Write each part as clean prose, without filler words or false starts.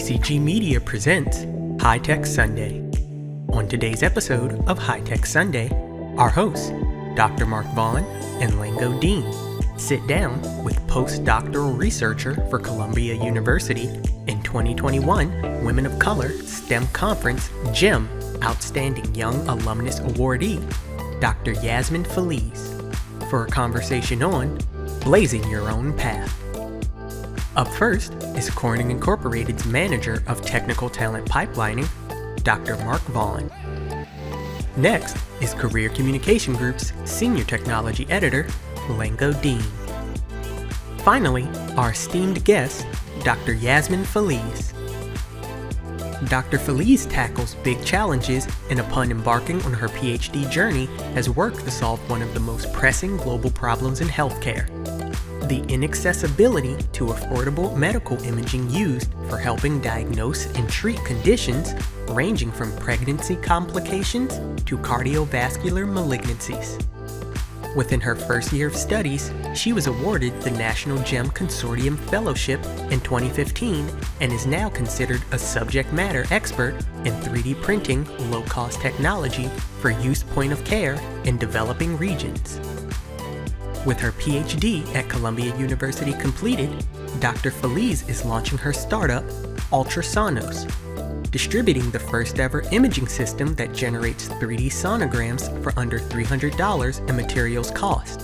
CCG Media presents High Tech Sunday. On today's episode of High Tech Sunday, our hosts, Dr. Vaughn and Lango Deen, sit down with Postdoctoral Researcher for Columbia University and 2021 Women of Color STEM Conference GEM Outstanding Young Alumnus awardee, Dr. Yazmin Feliz, for a conversation on blazing your own path. Up first is Corning Incorporated's Manager of Technical Talent Pipelining, Dr. Vaughn. Next is Career Communication Group's Senior Technology Editor, Lango Deen. Finally, our esteemed guest, Dr. Yazmin Feliz. Dr. Feliz tackles big challenges and upon embarking on her PhD journey has worked to solve one of the most pressing global problems in healthcare: the inaccessibility to affordable medical imaging used for helping diagnose and treat conditions ranging from pregnancy complications to cardiovascular malignancies. Within her first year of studies, she was awarded the National GEM Consortium Fellowship in 2015 and is now considered a subject matter expert in 3D printing low-cost technology for use point of care in developing regions. With her PhD at Columbia University completed, Dr. Feliz is launching her startup, Ultrasound, distributing the first ever imaging system that generates 3D sonograms for under $300 in materials cost,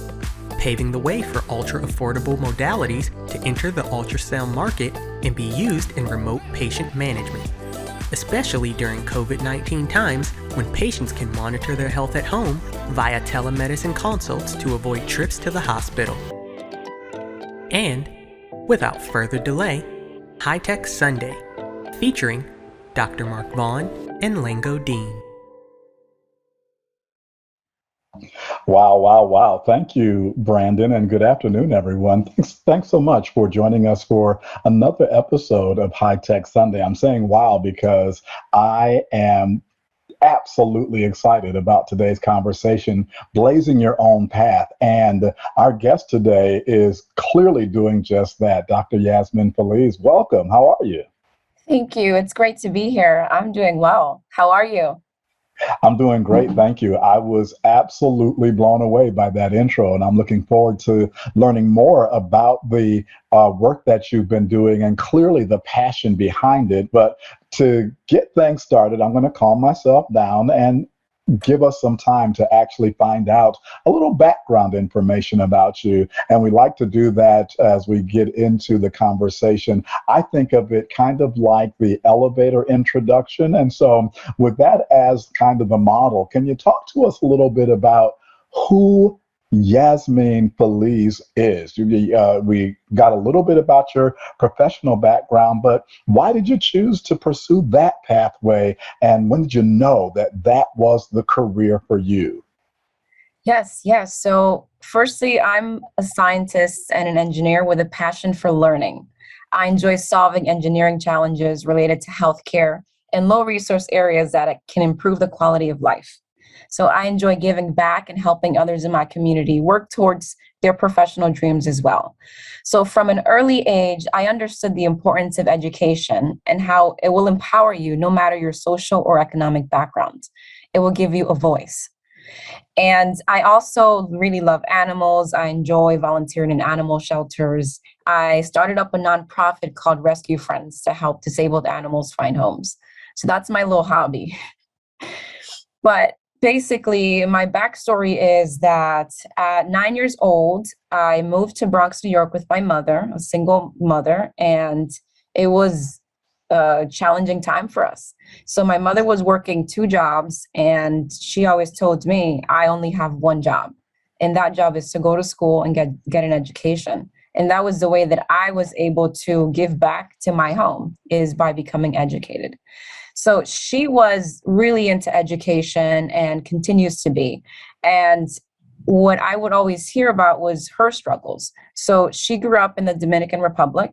paving the way for ultra-affordable modalities to enter the ultrasound market and be used in remote patient management, especially during COVID-19 times when patients can monitor their health at home via telemedicine consults to avoid trips to the hospital. And, without further delay, High Tech Sunday, featuring Dr. Vaughn and Lango Deen. Wow. Thank you, Brandon, and good afternoon, everyone. Thanks so much for joining us for another episode of High Tech Sunday. I'm saying wow because I am absolutely excited about today's conversation, blazing your own path. And our guest today is clearly doing just that. Dr. Yazmin Feliz, welcome. How are you? Thank you. It's great to be here. I'm doing well. How are you? I'm doing great, thank you. I was absolutely blown away by that intro, and I'm looking forward to learning more about the work that you've been doing and clearly the passion behind it. But to get things started, I'm going to calm myself down and give us some time to actually find out a little background information about you. And we like to do that as we get into the conversation. I think of it kind of like the elevator introduction. And so with that as kind of a model, can you talk to us a little bit about who Yazmin Feliz is? We got a little bit about your professional background, but why did you choose to pursue that pathway? And when did you know that that was the career for you? Yes. So firstly, I'm a scientist and an engineer with a passion for learning. I enjoy solving engineering challenges related to healthcare in low resource areas that can improve the quality of life. So I enjoy giving back and helping others in my community work towards their professional dreams as well. So from an early age, I understood the importance of education and how it will empower you no matter your social or economic background. It will give you a voice. And I also really love animals. I enjoy volunteering in animal shelters. I started up a nonprofit called Rescue Friends to help disabled animals find homes. So that's my little hobby. But basically, my backstory is that at 9 years old, I moved to Bronx, New York with my mother, a single mother, and it was a challenging time for us. So my mother was working 2 jobs, and she always told me, I only have one job, and that job is to go to school and get an education. And that was the way that I was able to give back to my home, is by becoming educated. So she was really into education and continues to be. And what I would always hear about was her struggles. So she grew up in the Dominican Republic.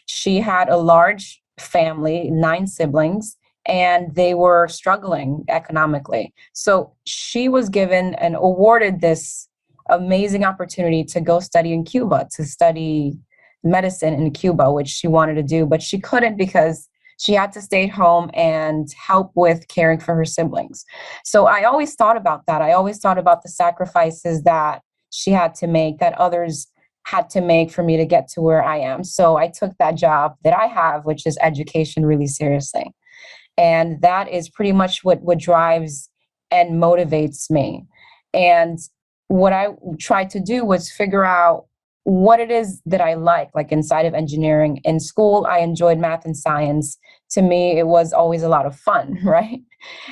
She had a large family, 9 siblings, and they were struggling economically. So she was given and awarded this amazing opportunity to go study in Cuba, to study medicine in Cuba, which she wanted to do, but she couldn't because she had to stay at home and help with caring for her siblings. So I always thought about that. I always thought about the sacrifices that she had to make, that others had to make for me to get to where I am. So I took that job that I have, which is education, really seriously. And that is pretty much what drives and motivates me. And what I tried to do was figure out what it is that I like inside of engineering. In school, I enjoyed math and science. To me, it was always a lot of fun, right?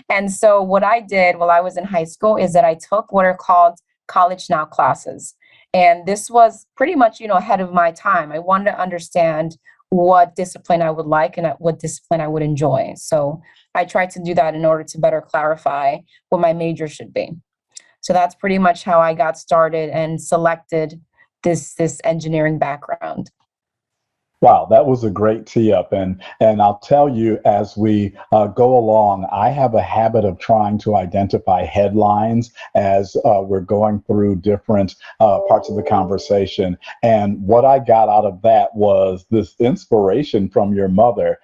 And so what I did while I was in high school is that I took what are called college now classes. And this was pretty much, ahead of my time. I wanted to understand what discipline I would like and what discipline I would enjoy. So I tried to do that in order to better clarify what my major should be. So that's pretty much how I got started and selected this engineering background. Wow, that was a great tee up, and I'll tell you as we go along, I have a habit of trying to identify headlines as we're going through different parts of the conversation. And what I got out of that was this inspiration from your mother.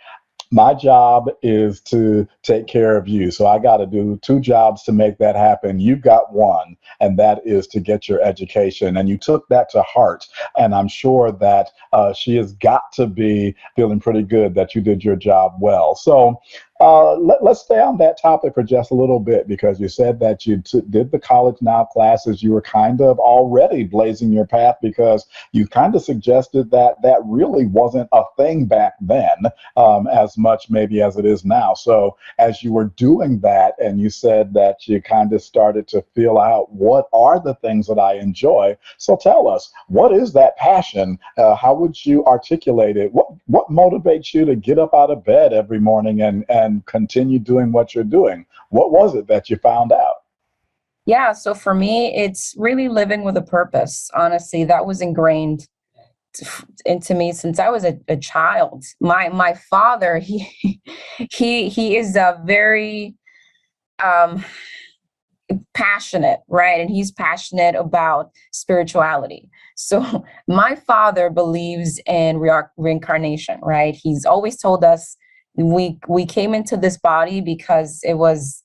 My job is to take care of you. So I got to do two jobs to make that happen. You've got one, and that is to get your education. And you took that to heart. And I'm sure that she has got to be feeling pretty good that you did your job well. So let's stay on that topic for just a little bit, because you said that you did the college now classes. You were kind of already blazing your path, because you kind of suggested that that really wasn't a thing back then, as much maybe as it is now. So as you were doing that, and you said that you kind of started to feel out, what are the things that I enjoy? So tell us, what is that passion? How would you articulate it? What motivates you to get up out of bed every morning and continue doing what you're doing? What was it that you found out? Yeah, so for me, it's really living with a purpose. Honestly, that was ingrained into me since I was a child. My father, he is a very um, passionate, right? And he's passionate about spirituality. So my father believes in reincarnation, right? He's always told us we came into this body because it was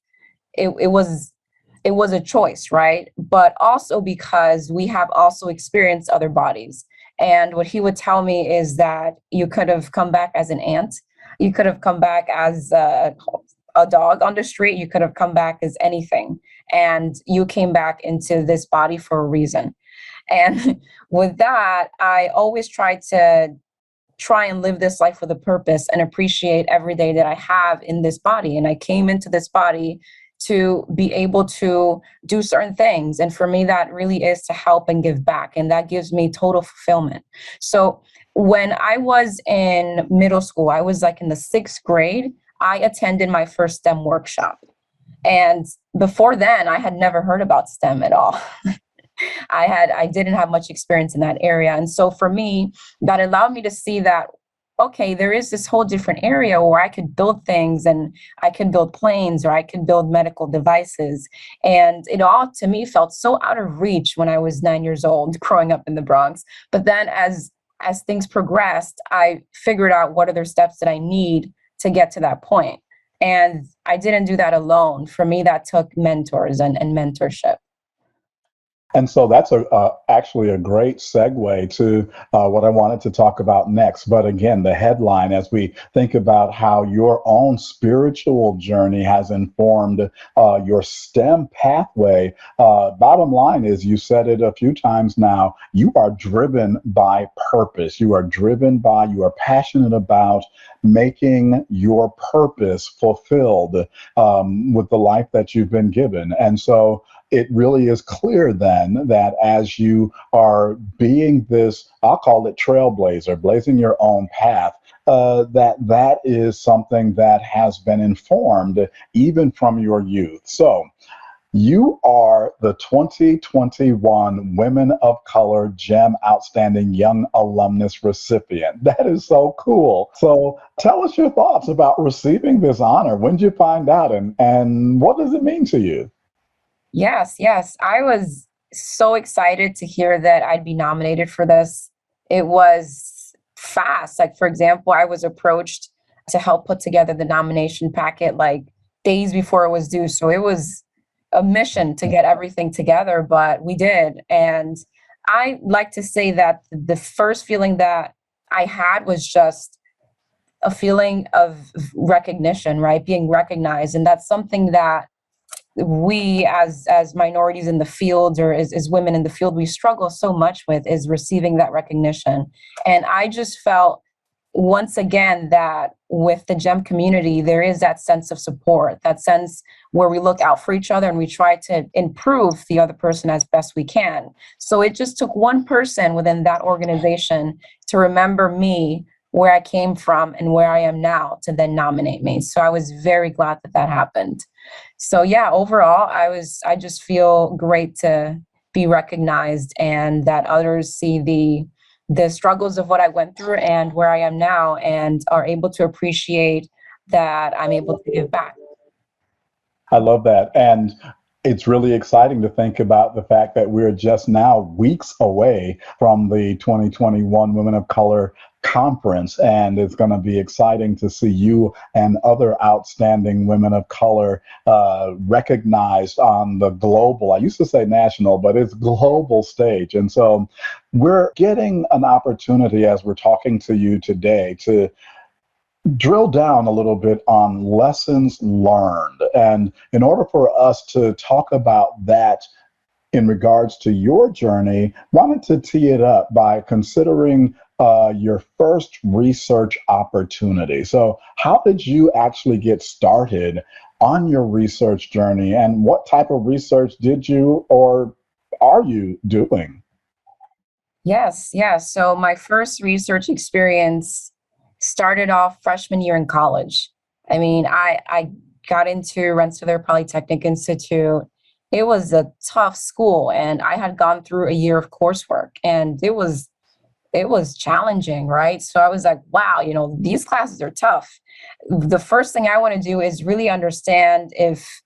a choice, right? But also because we have also experienced other bodies. And what he would tell me is that you could have come back as an ant, you could have come back as a dog on the street, you could have come back as anything, and you came back into this body for a reason. And with that, I always try and live this life with a purpose and appreciate every day that I have in this body. And I came into this body to be able to do certain things. And for me, that really is to help and give back. And that gives me total fulfillment. So when I was in middle school, I was like in the 6th grade, I attended my first STEM workshop. And before then, I had never heard about STEM at all. I didn't have much experience in that area. And so for me, that allowed me to see that, okay, there is this whole different area where I could build things, and I could build planes, or I could build medical devices. And it all to me felt so out of reach when I was 9 years old, growing up in the Bronx. But then as things progressed, I figured out what other steps that I need to get to that point. And I didn't do that alone. For me, that took mentors and mentorship. And so that's actually a great segue to what I wanted to talk about next. But again, the headline, as we think about how your own spiritual journey has informed your STEM pathway, bottom line is, you said it a few times now, you are driven by purpose. You are passionate about making your purpose fulfilled with the life that you've been given. And so it really is clear then that as you are being this, I'll call it trailblazer, blazing your own path, that is something that has been informed even from your youth. So you are the 2021 Women of Color GEM Outstanding Young Alumnus recipient. That is so cool. So tell us your thoughts about receiving this honor. When did you find out, and what does it mean to you? Yes. I was so excited to hear that I'd be nominated for this. It was fast. Like, for example, I was approached to help put together the nomination packet like days before it was due. So it was a mission to get everything together, but we did. And I like to say that the first feeling that I had was just a feeling of recognition, right? Being recognized. And that's something that we as minorities in the field, or as women in the field, we struggle so much with, is receiving that recognition. And I just felt once again that with the GEM community, there is that sense of support, that sense where we look out for each other and we try to improve the other person as best we can. So it just took one person within that organization to remember me, where I came from and where I am now, to then nominate me. So I was very glad that that happened. So yeah, overall, I just feel great to be recognized, and that others see the struggles of what I went through and where I am now, and are able to appreciate that I'm able to give back. I love that. And it's really exciting to think about the fact that we're just now weeks away from the 2021 Women of Color Conference. And it's going to be exciting to see you and other outstanding women of color recognized on the global, I used to say national, but it's global stage. And so we're getting an opportunity, as we're talking to you today, to drill down a little bit on lessons learned. And in order for us to talk about that in regards to your journey, wanted to tee it up by considering your first research opportunity. So how did you actually get started on your research journey, and what type of research did you or are you doing? Yes, yes. So my first research experience started off freshman year in college. I mean, I got into Rensselaer Polytechnic Institute. It was a tough school, and I had gone through a year of coursework, and it was challenging, right? So I was like, wow, these classes are tough. The first thing I want to do is really understand if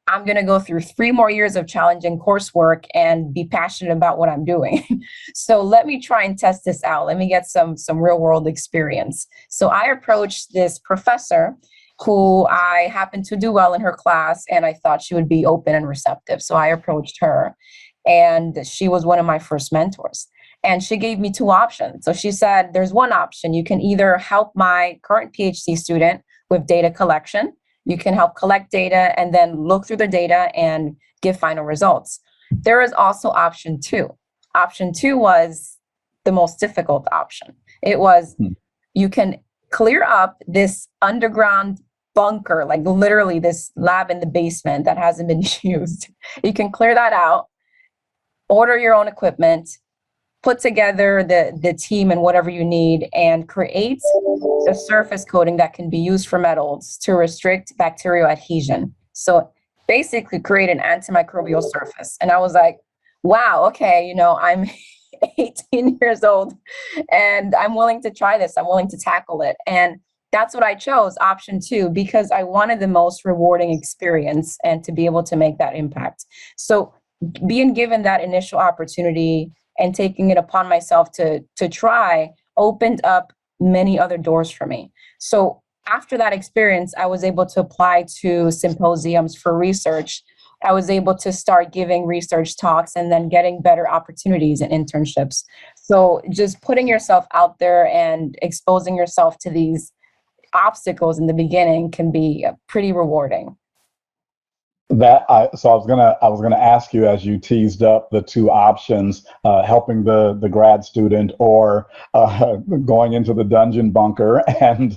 I'm going to go through 3 more years of challenging coursework and be passionate about what I'm doing. So let me try and test this out. Let me get some real world experience. So I approached this professor who I happened to do well in her class, and I thought she would be open and receptive. So I approached her, and she was one of my first mentors. And she gave me 2 options. So she said, there's one option. You can either help my current PhD student with data collection. You can help collect data and then look through the data and give final results. There is also option 2. Option 2 was the most difficult option. It was, you can clear up this underground bunker, like literally this lab in the basement that hasn't been used. You can clear that out, order your own equipment, put together the team and whatever you need, and create a surface coating that can be used for metals to restrict bacterial adhesion. So basically create an antimicrobial surface. And I was like, wow, okay, I'm 18 years old and I'm willing to try this. I'm willing to tackle it. And that's what I chose, option 2, because I wanted the most rewarding experience and to be able to make that impact. So being given that initial opportunity and taking it upon myself to try opened up many other doors for me. So after that experience, I was able to apply to symposiums for research. I was able to start giving research talks and then getting better opportunities and internships. So just putting yourself out there and exposing yourself to these obstacles in the beginning can be pretty rewarding. So I was gonna ask you, as you teased up the 2 options, helping the grad student, or going into the dungeon bunker and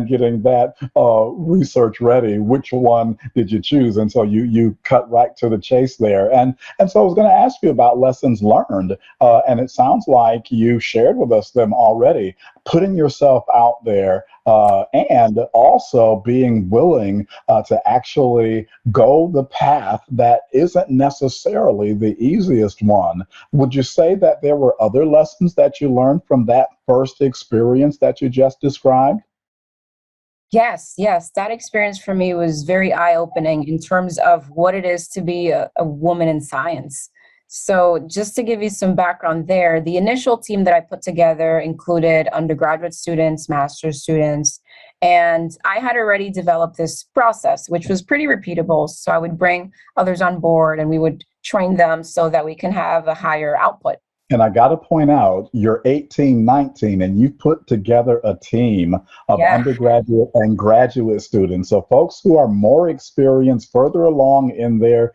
getting that research ready. Which one did you choose? And so you cut right to the chase there. And so I was going to ask you about lessons learned, and it sounds like you shared with us them already. Putting yourself out there, and also being willing to actually go the path that isn't necessarily the easiest one. Would you say that there were other lessons that you learned from that first experience that you just described? Yes, yes. That experience for me was very eye-opening in terms of what it is to be a woman in science. So just to give you some background there, the initial team that I put together included undergraduate students, master's students, and I had already developed this process, which was pretty repeatable. So I would bring others on board and we would train them so that we can have a higher output. And I got to point out, you're 18, 19, and you put together a team of Yeah. undergraduate and graduate students. So folks who are more experienced, further along in their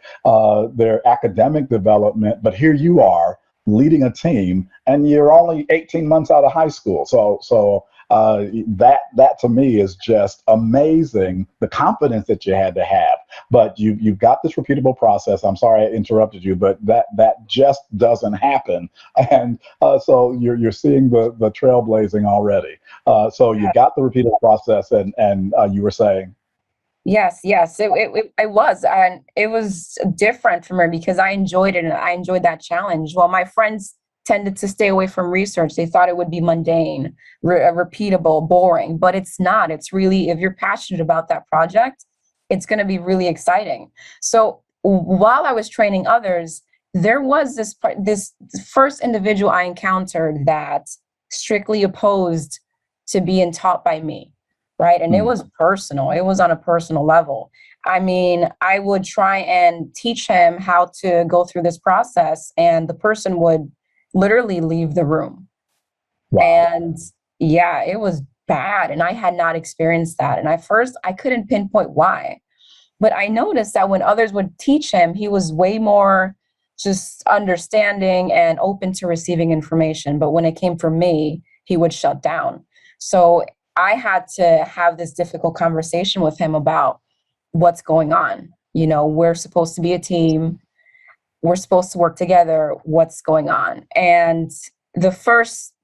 academic development, but here you are leading a team, and you're only 18 months out of high school. That to me is just amazing. The confidence that you had to have, but you've got this repeatable process. I'm sorry I interrupted you, but that just doesn't happen, and so you're seeing the trailblazing already. So you got the repeatable process, and you were saying. Yes, it was, and it was different for me because I enjoyed it and I enjoyed that challenge. While my friends tended to stay away from research, they thought it would be mundane, repeatable, boring, but it's not. It's really, if you're passionate about that project, it's going to be really exciting. So while I was training others, there was this first individual I encountered that strictly opposed to being taught by me. Right. And it was personal. It was on a personal level. I mean, I would try and teach him how to go through this process, and the person would literally leave the room. Wow. And yeah, it was bad. And I had not experienced that. And at first, I couldn't pinpoint why. But I noticed that when others would teach him, he was way more just understanding and open to receiving information. But when it came from me, he would shut down. So I had to have this difficult conversation with him about what's going on. You know, we're supposed to be a team. We're supposed to work together. What's going on? And the first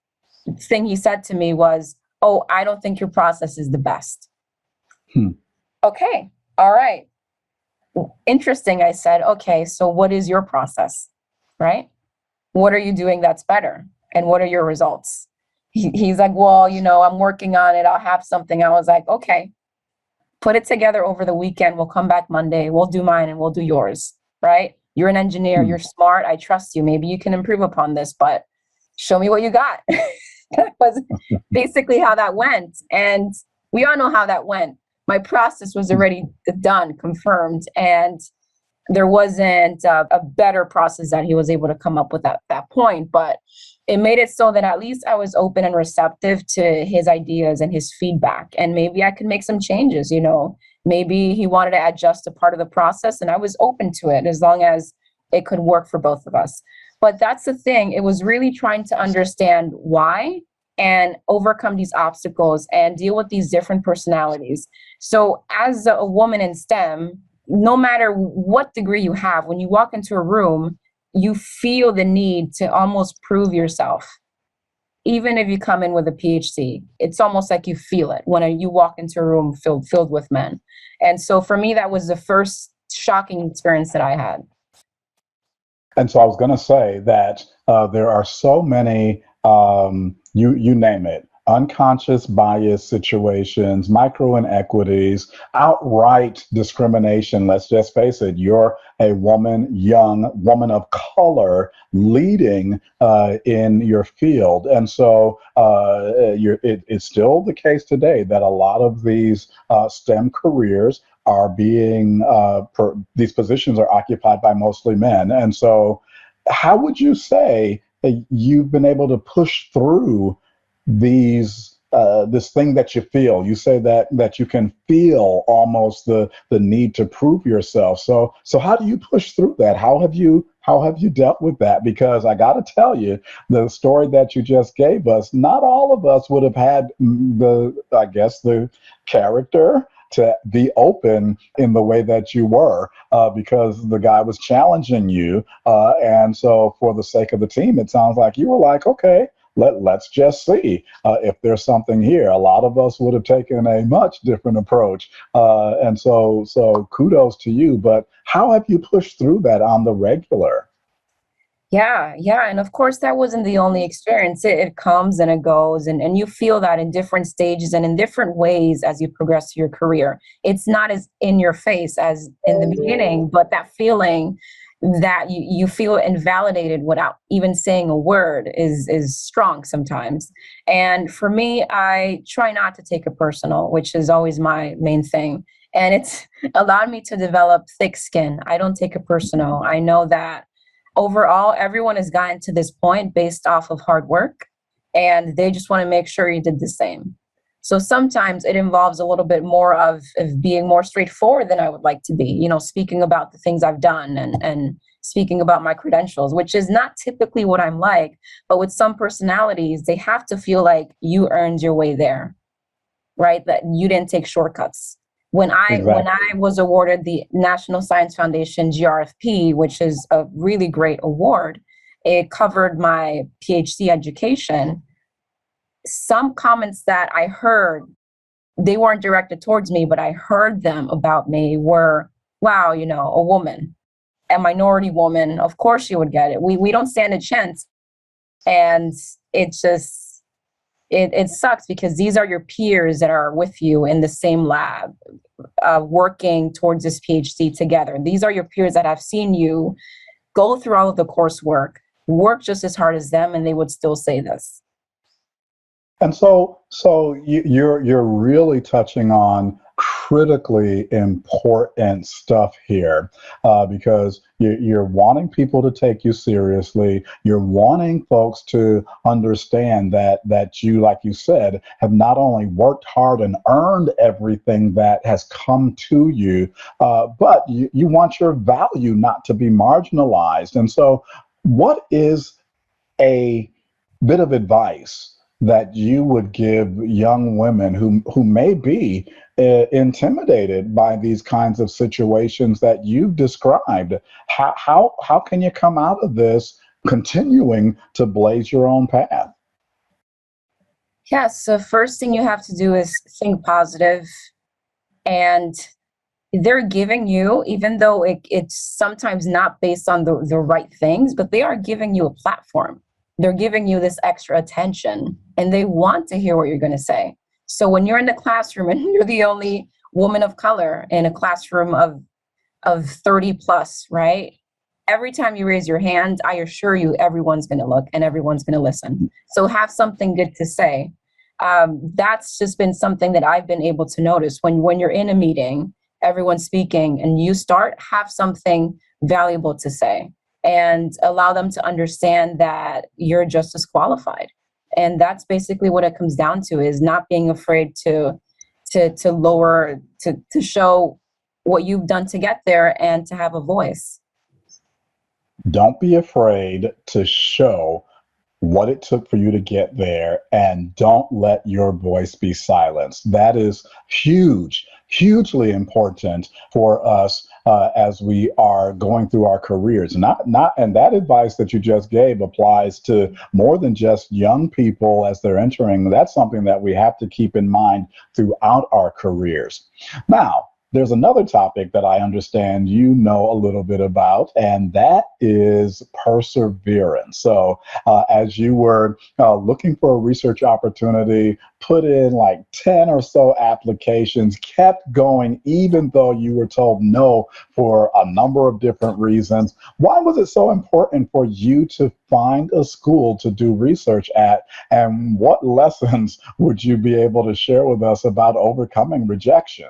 thing he said to me was, "Oh, I don't think your process is the best." Okay. All right. Interesting. I said, okay, so what is your process? Right? What are you doing that's better? And what are your results? He's like, well, you know, I'm working on it. I'll have something. I was like, okay, put it together over the weekend. We'll come back Monday. We'll do mine and we'll do yours, right? You're an engineer. You're smart. I trust you. Maybe you can improve upon this, but show me what you got. That was basically how that went. And we all know how that went. My process was already done, confirmed, and there wasn't a better process that he was able to come up with at that point. But it made it so that at least I was open and receptive to his ideas and his feedback. And maybe I could make some changes, you know. Maybe he wanted to adjust a part of the process and I was open to it as long as it could work for both of us. But that's the thing. It was really trying to understand why and overcome these obstacles and deal with these different personalities. So as a woman in STEM, no matter what degree you have, when you walk into a room, you feel the need to almost prove yourself. Even if you come in with a PhD, it's almost like you feel it when you walk into a room filled with men. And so for me, that was the first shocking experience that I had. And so I was going to say that there are so many, you name it, unconscious bias situations, micro inequities, outright discrimination. Let's just face it, you're a young woman of color leading in your field. And so it's still the case today that a lot of these STEM careers are being, these positions are occupied by mostly men. And so how would you say you've been able to push through these this thing that you feel? You say that you can feel almost the need to prove yourself. So how do you push through that? How have you dealt with that? Because I got to tell you, the story that you just gave us, not all of us would have had the character to be open in the way that you were, because the guy was challenging you. And so for the sake of the team, it sounds like you were like, okay, let's just see if there's something here. A lot of us would have taken a much different approach. And so kudos to you. But how have you pushed through that on the regular? Yeah. And of course, that wasn't the only experience. It comes and it goes, and you feel that in different stages and in different ways as you progress through your career. It's not as in your face as in the beginning, but that feeling, that you feel invalidated without even saying a word is strong sometimes. And for me, I try not to take it personal, which is always my main thing. And it's allowed me to develop thick skin. I don't take it personal. I know that overall, everyone has gotten to this point based off of hard work, and they just want to make sure you did the same. So sometimes it involves a little bit more of being more straightforward than I would like to be, speaking about the things I've done and speaking about my credentials, which is not typically what I'm like. But with some personalities, they have to feel like you earned your way there, right? That you didn't take shortcuts. When I was awarded the National Science Foundation GRFP, which is a really great award, it covered my PhD education. Some comments that I heard, they weren't directed towards me, but I heard them about me were, wow, a woman, a minority woman, of course she would get it. We don't stand a chance. And it just, it sucks because these are your peers that are with you in the same lab, working towards this PhD together. These are your peers that have seen you go through all of the coursework, work just as hard as them, and they would still say this. And so you're really touching on critically important stuff here, because you're wanting people to take you seriously. You're wanting folks to understand that you, like you said, have not only worked hard and earned everything that has come to you, but you want your value not to be marginalized. And so, what is a bit of advice that you would give young women who may be intimidated by these kinds of situations that you've described? How can you come out of this continuing to blaze your own path? Yes, so first thing you have to do is think positive. And they're giving you, even though it's sometimes not based on the right things, but they are giving you a platform. They're giving you this extra attention, and they want to hear what you're going to say. So when you're in the classroom and you're the only woman of color in a classroom of 30 plus, right? Every time you raise your hand, I assure you, everyone's going to look and everyone's going to listen. So have something good to say. That's just been something that I've been able to notice. When you're in a meeting, everyone's speaking, and you have something valuable to say, and allow them to understand that you're just as qualified. And that's basically what it comes down to, is not being afraid to show what you've done to get there and to have a voice. Don't be afraid to show what it took for you to get there, and don't let your voice be silenced. That is hugely important for us as we are going through our careers. And that advice that you just gave applies to more than just young people as they're entering. That's something that we have to keep in mind throughout our careers. Now, there's another topic that I understand you know a little bit about, and that is perseverance. So as you were looking for a research opportunity, put in like 10 or so applications, kept going even though you were told no for a number of different reasons. Why was it so important for you to find a school to do research at, and what lessons would you be able to share with us about overcoming rejection?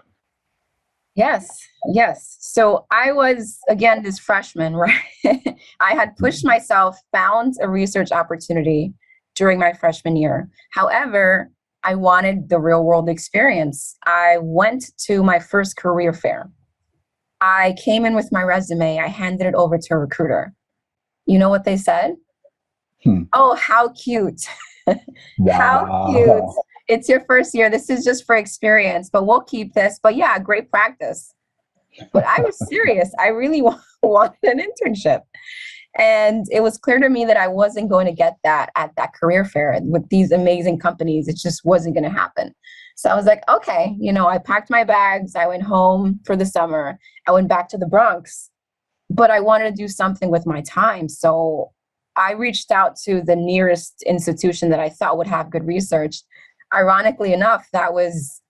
Yes. So I was, again, this freshman, right? I had pushed myself, found a research opportunity during my freshman year. However, I wanted the real world experience. I went to my first career fair. I came in with my resume. I handed it over to a recruiter. You know what they said? Oh, how cute. How cute. It's your first year. This is just for experience, but we'll keep this. But yeah, great practice. But I was serious. I really wanted an internship. And it was clear to me that I wasn't going to get that at that career fair with these amazing companies. It just wasn't going to happen. So I was like, okay, I packed my bags. I went home for the summer. I went back to the Bronx, but I wanted to do something with my time. So I reached out to the nearest institution that I thought would have good research. Ironically enough, that was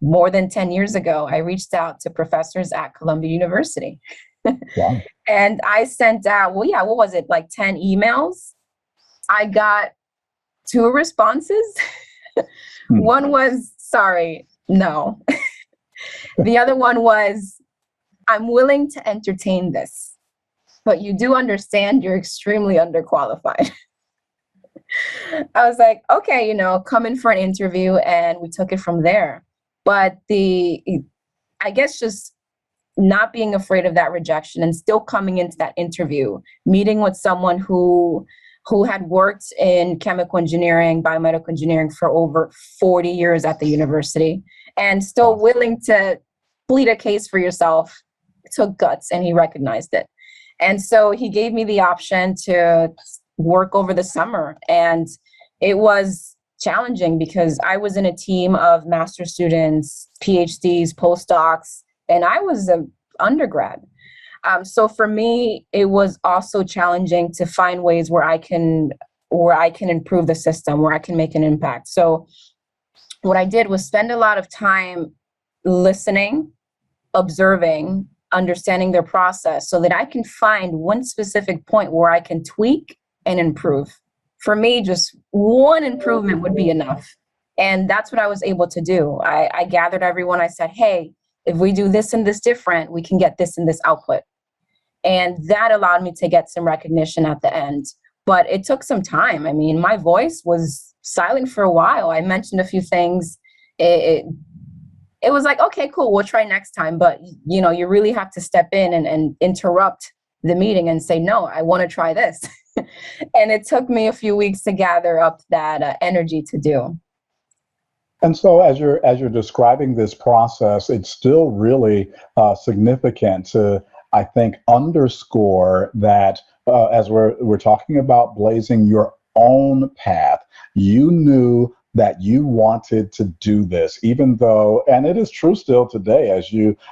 more than 10 years ago. I reached out to professors at Columbia University. Wow. And I sent out, well, yeah, what was it, like 10 emails? I got 2 responses. One was, sorry, no. The other one was, I'm willing to entertain this, but you do understand you're extremely underqualified. I was like, okay, come in for an interview, and we took it from there. But I guess just not being afraid of that rejection and still coming into that interview, meeting with someone who had worked in chemical engineering, biomedical engineering for over 40 years at the university, and still willing to plead a case for yourself, took guts, and he recognized it. And so he gave me the option to work over the summer. And it was challenging because I was in a team of master's students, PhDs, postdocs, and I was an undergrad. So for me, it was also challenging to find ways where I can improve the system, where I can make an impact. So what I did was spend a lot of time listening, observing, understanding their process so that I can find one specific point where I can tweak and improve. For me, just one improvement would be enough. And that's what I was able to do. I gathered everyone. I said, hey, if we do this and this different, we can get this and this output. And that allowed me to get some recognition at the end. But it took some time. I mean, my voice was silent for a while. I mentioned a few things. It was like, okay, cool, we'll try next time. But, you really have to step in and interrupt the meeting and say, no, I want to try this. And it took me a few weeks to gather up that energy to do. And so as you're describing this process, it's still really significant to, I think, underscore that as we're talking about blazing your own path, you knew that you wanted to do this, even though, and it is true still today,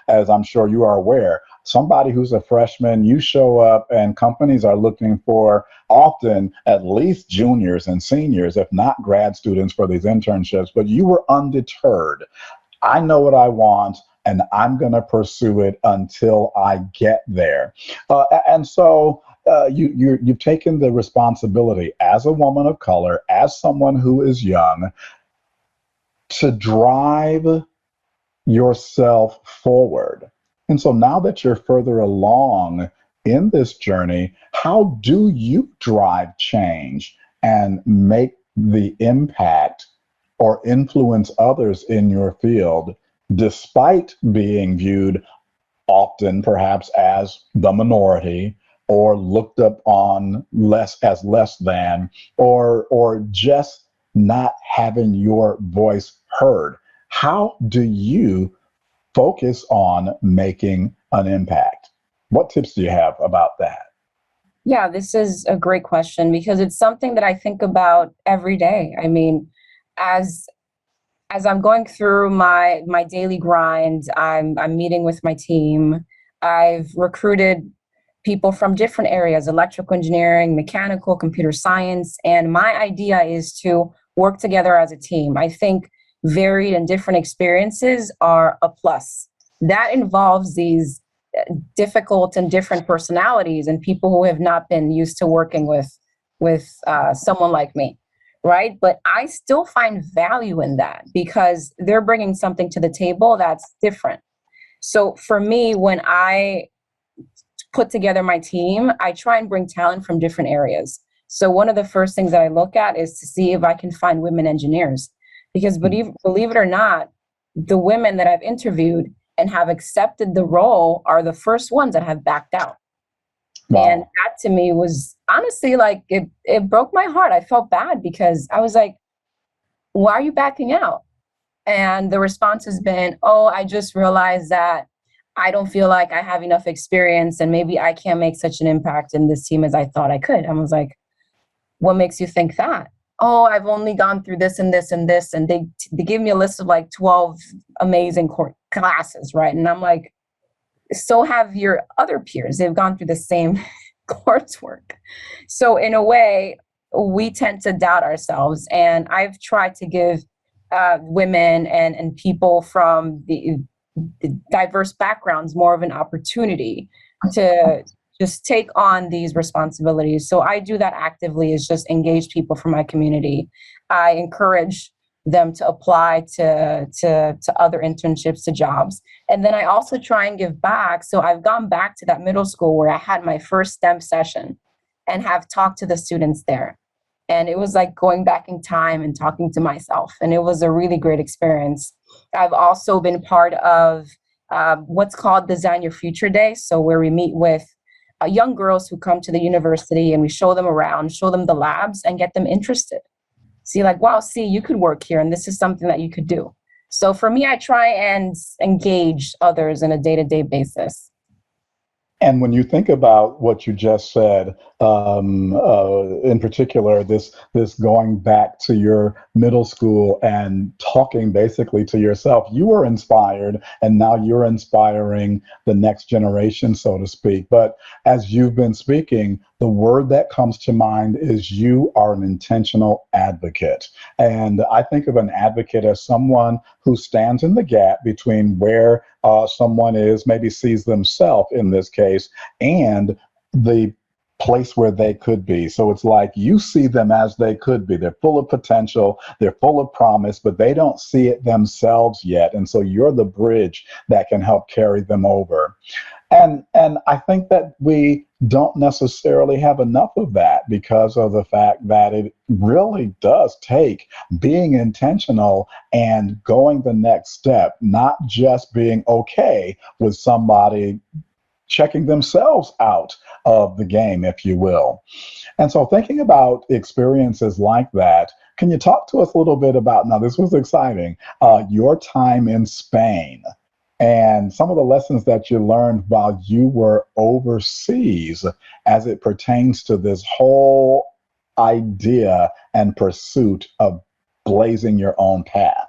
as I'm sure you are aware, somebody who's a freshman, you show up and companies are looking for often at least juniors and seniors, if not grad students, for these internships, but you were undeterred. I know what I want, and I'm going to pursue it until I get there. And so you've taken the responsibility as a woman of color, as someone who is young, to drive yourself forward. And so now that you're further along in this journey, how do you drive change and make the impact or influence others in your field, despite being viewed often perhaps as the minority, or looked up on less than, or just not having your voice heard? How do you focus on making an impact? What tips do you have about that? Yeah, this is a great question because it's something that I think about every day. I mean, as I'm going through my daily grind, I'm meeting with my team. I've recruited people from different areas, electrical engineering, mechanical, computer science, and my idea is to work together as a team. I think varied and different experiences are a plus. That involves these difficult and different personalities and people who have not been used to working with someone like me, right? But I still find value in that because they're bringing something to the table that's different. So for me, when I put together my team, I try and bring talent from different areas. So one of the first things that I look at is to see if I can find women engineers. Because believe it or not, the women that I've interviewed and have accepted the role are the first ones that have backed out. Wow. And that to me was honestly like, it broke my heart. I felt bad because I was like, why are you backing out? And the response has been, oh, I just realized that I don't feel like I have enough experience and maybe I can't make such an impact in this team as I thought I could. I was like, what makes you think that? Oh, I've only gone through this and this and this. And they give me a list of like 12 amazing classes, right? And I'm like, so have your other peers. They've gone through the same coursework. So in a way, we tend to doubt ourselves. And I've tried to give women and people from the diverse backgrounds more of an opportunity to just take on these responsibilities. So I do that actively, is just engage people from my community. I encourage them to apply to other internships, to jobs. And then I also try and give back. So I've gone back to that middle school where I had my first STEM session and have talked to the students there. And it was like going back in time and talking to myself. And it was a really great experience. I've also been part of what's called Design Your Future Day. So where we meet with young girls who come to the university and we show them around, show them the labs and get them interested. See, like, wow, see, you could work here and this is something that you could do. So for me, I try and engage others on a day-to-day basis. And when you think about what you just said, in particular, this going back to your middle school and talking basically to yourself, you were inspired, and now you're inspiring the next generation, so to speak. But as you've been speaking, the word that comes to mind is you are an intentional advocate. And I think of an advocate as someone who stands in the gap between where someone is, maybe sees themselves in this case, and the place where they could be. So it's like you see them as they could be. They're full of potential, they're full of promise, but they don't see it themselves yet. And so you're the bridge that can help carry them over. And I think that we don't necessarily have enough of that because of the fact that it really does take being intentional and going the next step, not just being okay with somebody checking themselves out of the game, if you will. And so thinking about experiences like that, can you talk to us a little bit about, now this was exciting, your time in Spain and some of the lessons that you learned while you were overseas as it pertains to this whole idea and pursuit of blazing your own path?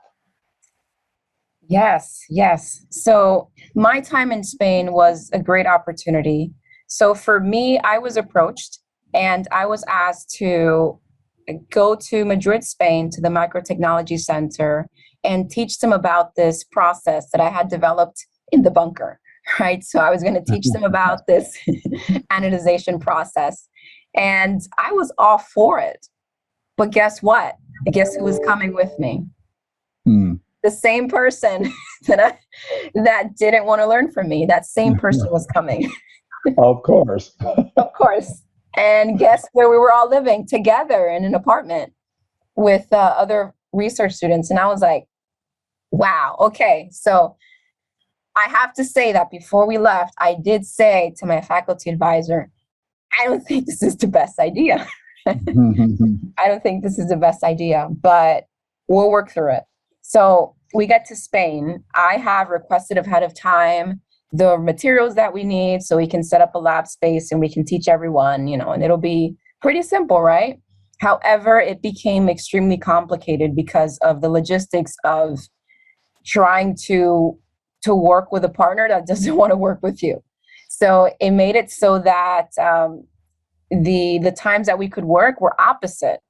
Yes, yes. So my time in Spain was a great opportunity. So for me, I was approached and I was asked to go to Madrid, Spain, to the Microtechnology Center and teach them about this process that I had developed in the bunker, right? So I was going to teach them about this anodization process. And I was all for it. But guess what? Guess who was coming with me? The same person that didn't want to learn from me. That same person was coming. Of course. Of course. And guess where we were all living? Together in an apartment with other research students. And I was like, wow, okay. So I have to say that before we left, I did say to my faculty advisor, I don't think this is the best idea. I don't think this is the best idea, but we'll work through it. So we get to Spain. I have requested ahead of time the materials that we need so we can set up a lab space and we can teach everyone, and it'll be pretty simple, right? However, it became extremely complicated because of the logistics of trying to work with a partner that doesn't want to work with you. So it made it so that the times that we could work were opposite.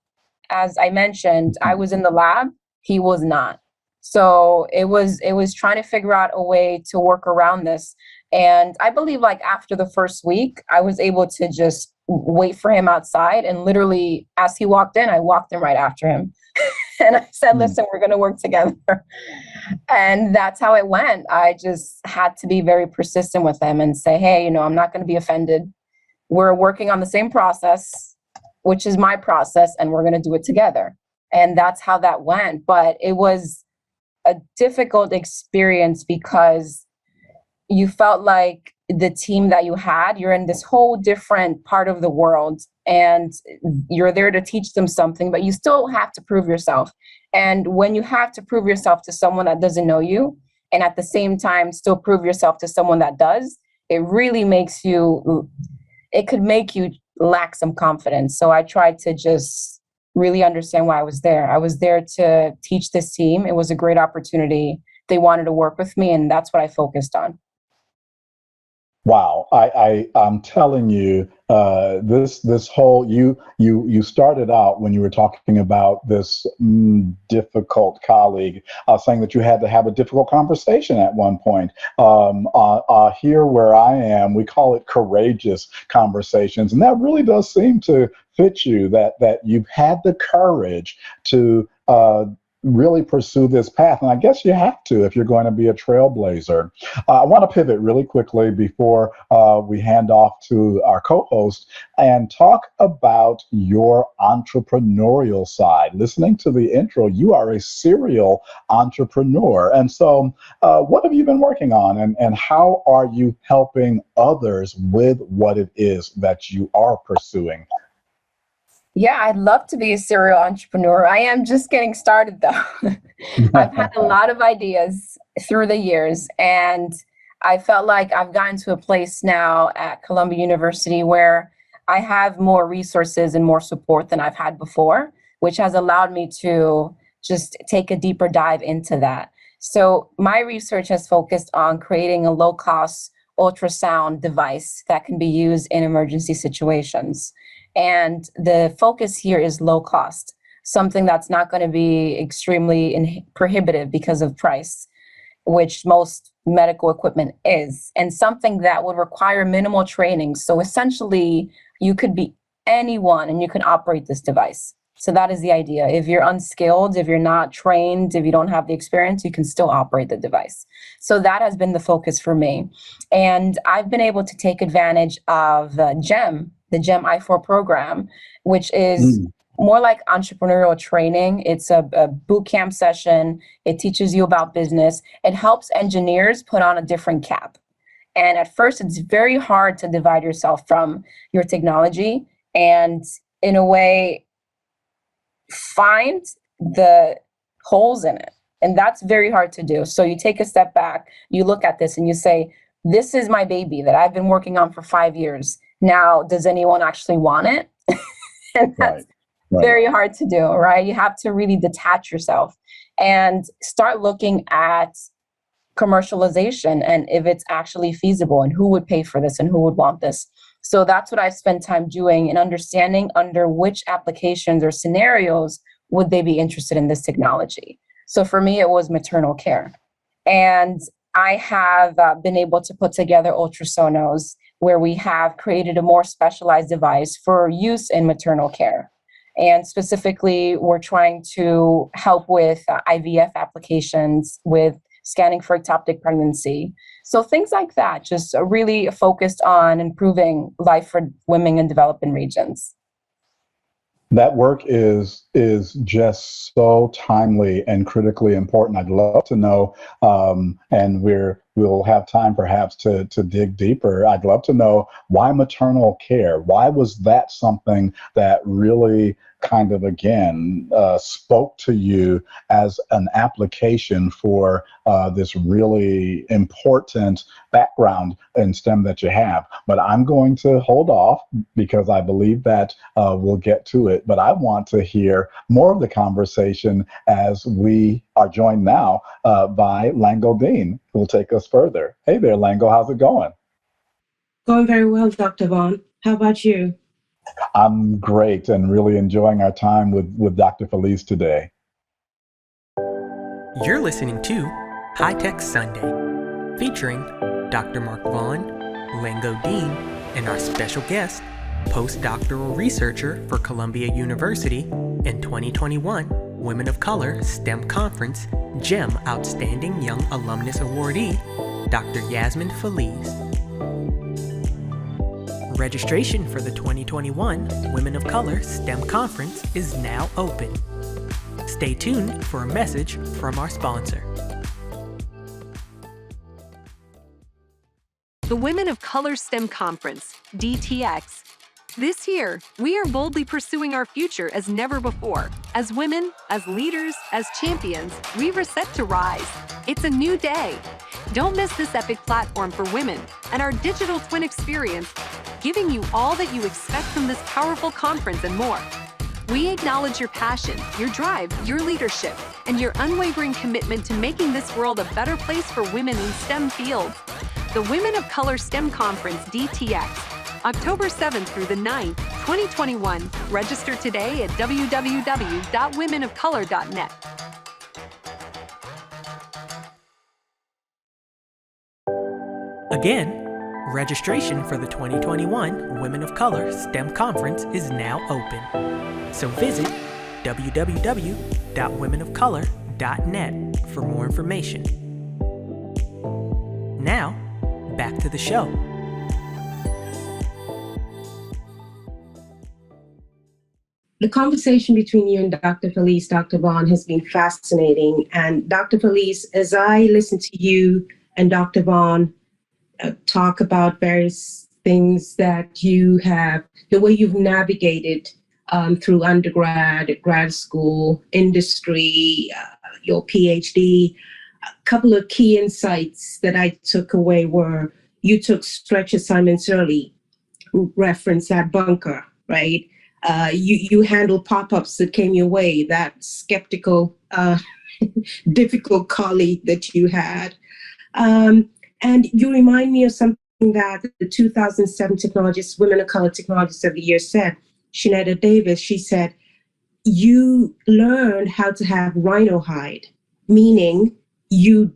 As I mentioned, I was in the lab, he was not. So it was trying to figure out a way to work around this. And I believe like after the first week, I was able to just wait for him outside. And literally as he walked in, I walked in right after him. And I said, listen, we're going to work together. And that's how it went. I just had to be very persistent with him and say, hey, I'm not going to be offended. We're working on the same process, which is my process, and we're going to do it together. And that's how that went. But it was a difficult experience because you felt like the team that you had, you're in this whole different part of the world and you're there to teach them something, but you still have to prove yourself. And when you have to prove yourself to someone that doesn't know you, and at the same time still prove yourself to someone that does, it really it could make you lack some confidence. So I tried to just really understand why I was there. I was there to teach this team. It was a great opportunity. They wanted to work with me, and that's what I focused on. Wow, I'm telling you, this whole you started out when you were talking about this difficult colleague, saying that you had to have a difficult conversation at one point. Here where I am, we call it courageous conversations, and that really does seem to fit you. That you've had the courage to really pursue this path. And I guess you have to if you're going to be a trailblazer. I want to pivot really quickly before we hand off to our co-host and talk about your entrepreneurial side. Listening to the intro, you are a serial entrepreneur. And so what have you been working on, and how are you helping others with what it is that you are pursuing? Yeah, I'd love to be a serial entrepreneur. I am just getting started though. I've had a lot of ideas through the years, and I felt like I've gotten to a place now at Columbia University where I have more resources and more support than I've had before, which has allowed me to just take a deeper dive into that. So my research has focused on creating a low-cost ultrasound device that can be used in emergency situations. And the focus here is low cost, something that's not going to be extremely prohibitive because of price, which most medical equipment is, and something that would require minimal training. So essentially, you could be anyone and you can operate this device. So that is the idea. If you're unskilled, if you're not trained, if you don't have the experience, you can still operate the device. So that has been the focus for me. And I've been able to take advantage of GEM, the GEM I4 program, which is more like entrepreneurial training. It's a boot camp session. It teaches you about business. It helps engineers put on a different cap. And at first, it's very hard to divide yourself from your technology and, in a way, find the holes in it. And that's very hard to do. So you take a step back, you look at this and you say, this is my baby that I've been working on for 5 years. Now, does anyone actually want it? And that's very hard to do, right? You have to really detach yourself and start looking at commercialization and if it's actually feasible and who would pay for this and who would want this. So that's what I've spent time doing and understanding under which applications or scenarios would they be interested in this technology. So for me, it was maternal care. And I have been able to put together ultrasonos where we have created a more specialized device for use in maternal care. And specifically, we're trying to help with IVF applications, with scanning for ectopic pregnancy. So things like that, just really focused on improving life for women in developing regions. That work is just so timely and critically important. I'd love to know, and we'll have time perhaps to dig deeper. I'd love to know why maternal care. Why was that something that really kind of, again, spoke to you as an application for this really important background in STEM that you have? But I'm going to hold off because I believe that we'll get to it. But I want to hear more of the conversation as we are joined now by Lango Deen, who will take us further. Hey there, Lango, how's it going? Going very well, Dr. Vaughn. How about you? I'm great and really enjoying our time with Dr. Feliz today. You're listening to High Tech Sunday, featuring Dr. Mark Vaughn, Lango Deen, and our special guest, Postdoctoral Researcher for Columbia University and 2021 Women of Color STEM Conference GEM Outstanding Young Alumnus Awardee, Dr. Yazmin Feliz. Registration for the 2021 Women of Color STEM Conference is now open. Stay tuned for a message from our sponsor. The Women of Color STEM Conference, DTX. This year, we are boldly pursuing our future as never before. As women, as leaders, as champions, we are set to rise. It's a new day. Don't miss this epic platform for women and our digital twin experience, giving you all that you expect from this powerful conference and more. We acknowledge your passion, your drive, your leadership, and your unwavering commitment to making this world a better place for women in STEM fields. the Women of Color STEM Conference DTX, October 7th through the 9th, 2021. Register today at www.womenofcolor.net. Again, registration for the 2021 Women of Color STEM Conference is now open. So visit www.womenofcolor.net for more information. Now, back to the show. The conversation between you and Dr. Feliz, Dr. Vaughn, has been fascinating. And Dr. Feliz, as I listen to you and Dr. Vaughn talk about various things that you have, the way you've navigated through undergrad, grad school, industry, your PhD, a couple of key insights that I took away were you took stretch assignments early, reference that bunker, right? You handled pop-ups that came your way, that skeptical, difficult colleague that you had. And you remind me of something that the 2007 technologist, Women of Color Technologists of the Year said, Shanetta Davis. She said, you learned how to have rhino hide, meaning you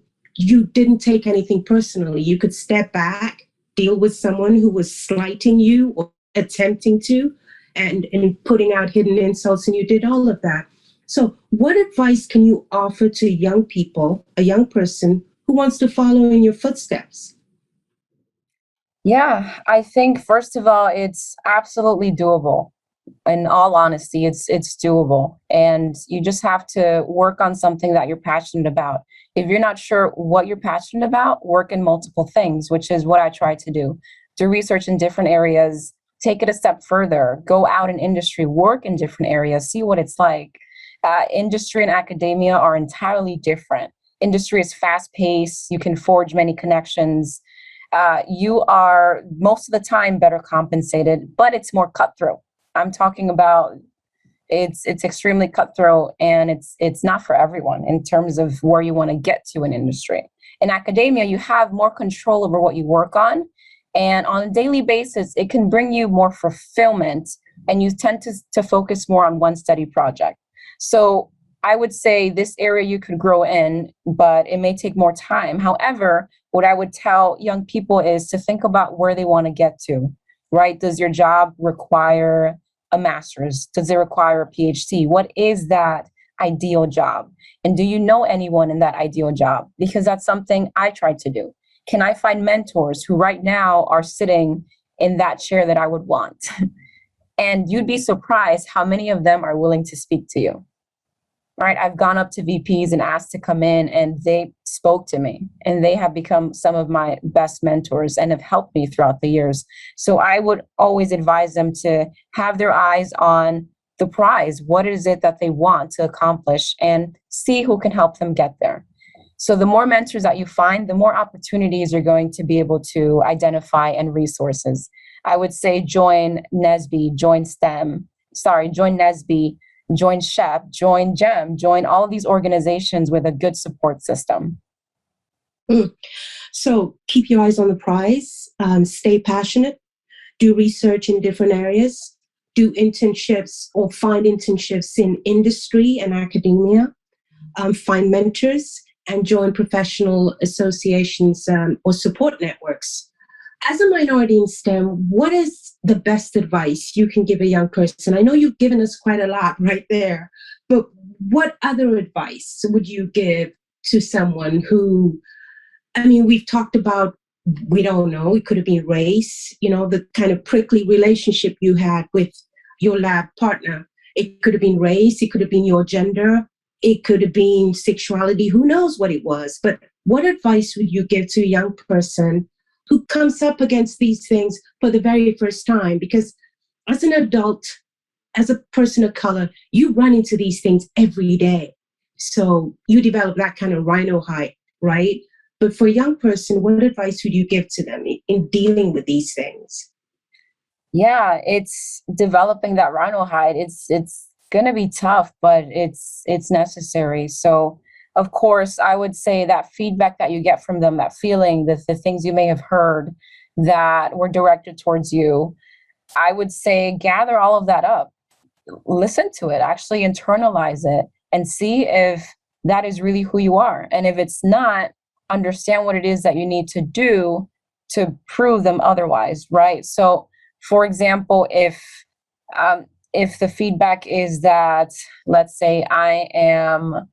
didn't take anything personally. You could step back, deal with someone who was slighting you or attempting to, and putting out hidden insults, and you did all of that. So what advice can you offer to young people, a young person who wants to follow in your footsteps? Yeah, I think first of all, it's absolutely doable. In all honesty, it's doable. And you just have to work on something that you're passionate about. If you're not sure what you're passionate about, work in multiple things, which is what I try to do. Do research in different areas, take it a step further, go out in industry, work in different areas, see what it's like. Industry and academia are entirely different. Industry is fast-paced. You can forge many connections. You are most of the time better compensated, but it's more cutthroat. I'm talking about it's extremely cutthroat, and it's not for everyone in terms of where you want to get to in industry. In academia, you have more control over what you work on, and on a daily basis, it can bring you more fulfillment, and you tend to focus more on one study project. So I would say this area you could grow in, but it may take more time. However, what I would tell young people is to think about where they want to get to, right? Does your job require a master's? Does it require a PhD? What is that ideal job? And do you know anyone in that ideal job? Because that's something I tried to do. Can I find mentors who right now are sitting in that chair that I would want? And you'd be surprised how many of them are willing to speak to you. Right? I've gone up to VPs and asked to come in, and they spoke to me, and they have become some of my best mentors and have helped me throughout the years. So I would always advise them to have their eyes on the prize. What is it that they want to accomplish, and see who can help them get there. So the more mentors that you find, the more opportunities you're going to be able to identify and resources. I would say join NSBE, join NSBE, join SHEP, join GEM, join all of these organizations with a good support system. So keep your eyes on the prize, stay passionate, do research in different areas, do internships or find internships in industry and academia, find mentors, and join professional associations or support networks. As a minority in STEM, what is the best advice you can give a young person? I know you've given us quite a lot right there, but what other advice would you give to someone who, I mean, we've talked about, we don't know, it could have been race, the kind of prickly relationship you had with your lab partner. It could have been race, it could have been your gender, it could have been sexuality, who knows what it was. But what advice would you give to a young person who comes up against these things for the very first time? Because as an adult, as a person of color, you run into these things every day. So you develop that kind of rhino hide, right? But for a young person, what advice would you give to them in dealing with these things? Yeah, it's developing that rhino hide. It's going to be tough, but it's necessary. So of course, I would say that feedback that you get from them, that feeling, the things you may have heard that were directed towards you, I would say gather all of that up, listen to it, actually internalize it, and see if that is really who you are. And if it's not, understand what it is that you need to do to prove them otherwise, right? So, for example, if the feedback is that, let's say, I am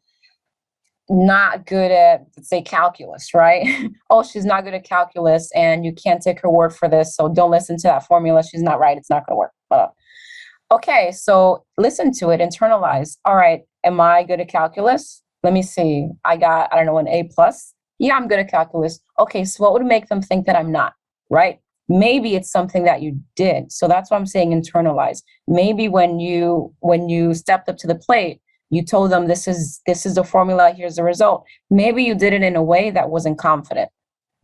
not good at, let's say, calculus, right? Oh, she's not good at calculus, and you can't take her word for this, so don't listen to that formula. She's not right. It's not going to work. Okay, so listen to it, internalize. All right, am I good at calculus? Let me see. I got, I don't know, an A plus. Yeah, I'm good at calculus. Okay, so what would make them think that I'm not, right? Maybe it's something that you did. So that's why I'm saying internalize. Maybe when you stepped up to the plate, you told them this is the formula, here's the result. Maybe you did it in a way that wasn't confident,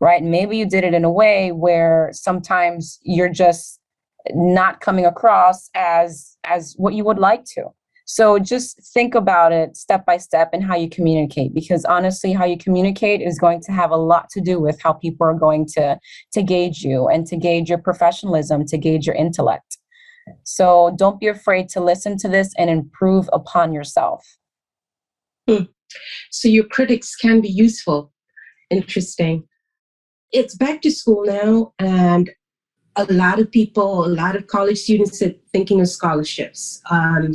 right? Maybe you did it in a way where sometimes you're just not coming across as what you would like to. So just think about it step by step and how you communicate, because honestly, how you communicate is going to have a lot to do with how people are going to gauge you and to gauge your professionalism, to gauge your intellect. So don't be afraid to listen to this and improve upon yourself. So your critics can be useful. Interesting. It's back to school now, and a lot of people, a lot of college students are thinking of scholarships, and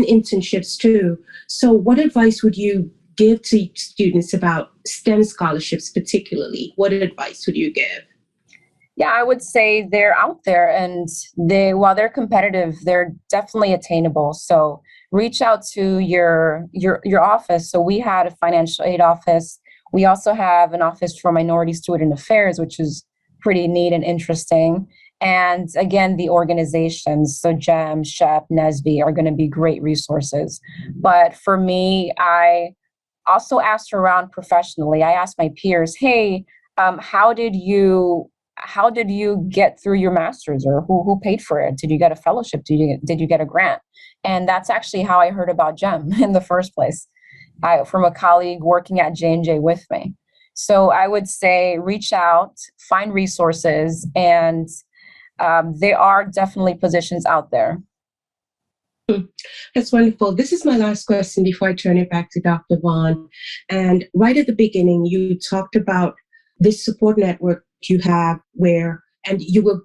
internships too. So what advice would you give to students about STEM scholarships particularly? What advice would you give? Yeah, I would say they're out there, and while they're competitive, they're definitely attainable. So reach out to your office. So we had a financial aid office. We also have an office for minority student affairs, which is pretty neat and interesting. And again, the organizations, so GEM, SHEP, NSBE are going to be great resources. But for me, I also asked around professionally. I asked my peers, hey, how did you get through your master's, or who paid for it? Did you get a fellowship? Did you get a grant? And that's actually how I heard about GEM in the first place. From a colleague working at J&J with me. So I would say reach out, find resources, and there are definitely positions out there. That's wonderful. This is my last question before I turn it back to Dr. Vaughn. And right at the beginning, you talked about this support network you have and you were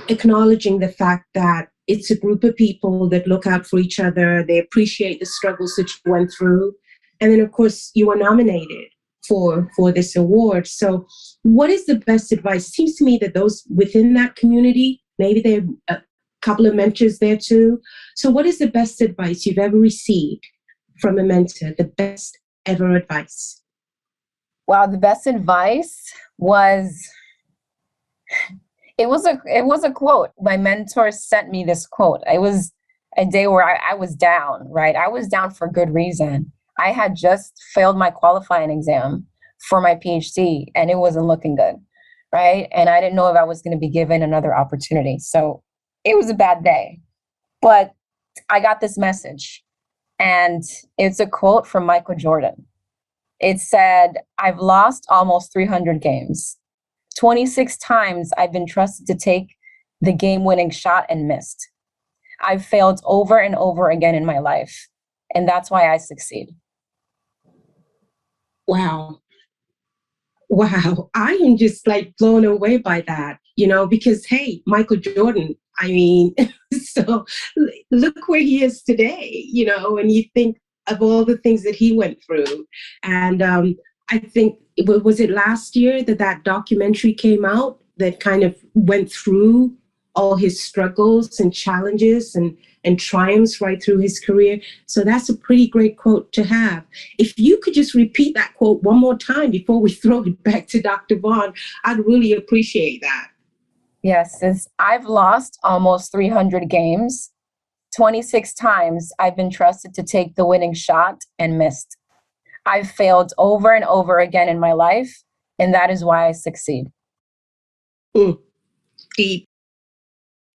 acknowledging the fact that it's a group of people that look out for each other. They appreciate the struggles that you went through. And then, of course, you were nominated for this award. So what is the best advice? It seems to me that those within that community, maybe there are a couple of mentors there too. So what is the best advice you've ever received from a mentor, the best ever advice? Wow, the best advice was, it was a quote. My mentor sent me this quote. It was a day where I was down, right? I was down for good reason. I had just failed my qualifying exam for my PhD, and it wasn't looking good, right? And I didn't know if I was going to be given another opportunity. So it was a bad day, but I got this message, and it's a quote from Michael Jordan. It said, "I've lost almost 300 games. 26 times I've been trusted to take the game-winning shot and missed. I've failed over and over again in my life, and that's why I succeed." Wow. Wow. I am just like blown away by that, because, hey, Michael Jordan, I mean, so look where he is today, and you think of all the things that he went through. And I think, was it last year that documentary came out that kind of went through all his struggles and challenges and triumphs right through his career? So that's a pretty great quote to have. If you could just repeat that quote one more time before we throw it back to Dr. Vaughn, I'd really appreciate that. Yes, I've lost almost 300 games. 26 times I've been trusted to take the winning shot and missed. I've failed over and over again in my life, and that is why I succeed. Deep.